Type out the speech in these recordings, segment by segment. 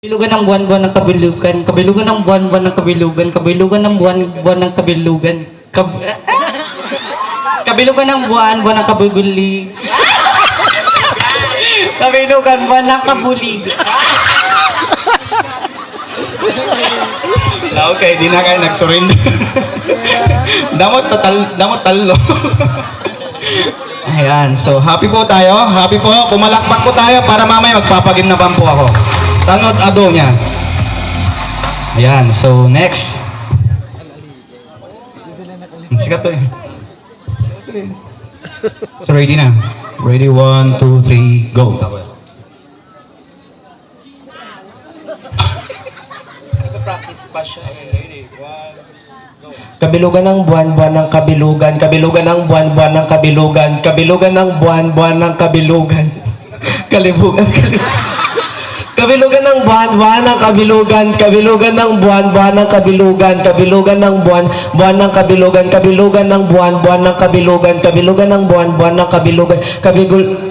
Kabilugan ng buwan-buwan ng kabilugan, kabilugan ng buwan-buwan ng kabilugan, kabilugan ng buwan-buwan ng kabilugan, kabilugan ng buwan-buwan ng kabuguli, kabilugan buwan ng kabulig. Okay, di na kayo nagsurrender. damot talo. Ayan, so happy po tayo. Happy po. Pumalakpak po tayo para mamaya magpapaginaban po ako. Tanod ado niya. Ayan, so next. Sikat to eh. So ready na. Ready, 1, 2, 3, go. Practice pa siya. Kabilugan ng buwan-buwan ng kabilugan, kabilugan ng buwan-buwan ng kabilugan, kabilugan ng buwan-buwan ng kabilugan, kalibugan, kabilugan ng buwan-buwan ng kabilugan, kabilugan ng buwan-buwan ng kabilugan, kabilugan ng buwan-buwan ng kabilugan, kabilugan ng buwan-buwan ng kabilugan, kabilugan ng buwan-buwan ng kabilugan,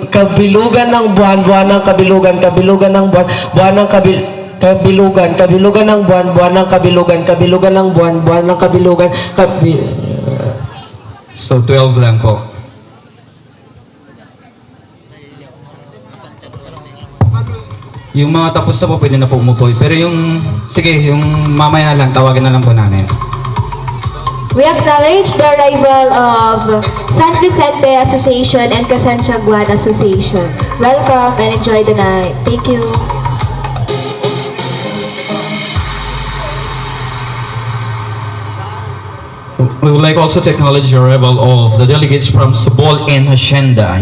kabilugan ng buwan-buwan ng kabilugan, kabilugan ng buwan-buwan ng kabilugan, kabilugan ng buwan-buwan ng kabilugan, kabilugan ng buwan-buwan ng kabilugan, So 12 lang po. Yung mga tapos na po, pwede na po umupo. Pero yung, sige, yung mamaya na lang, tawagin na lang po namin. We acknowledge the arrival of San Vicente Association and Kasantiaguan Association. Welcome and enjoy the night. Thank you. We would like also to acknowledge the arrival of the delegates from Subol and Hacienda.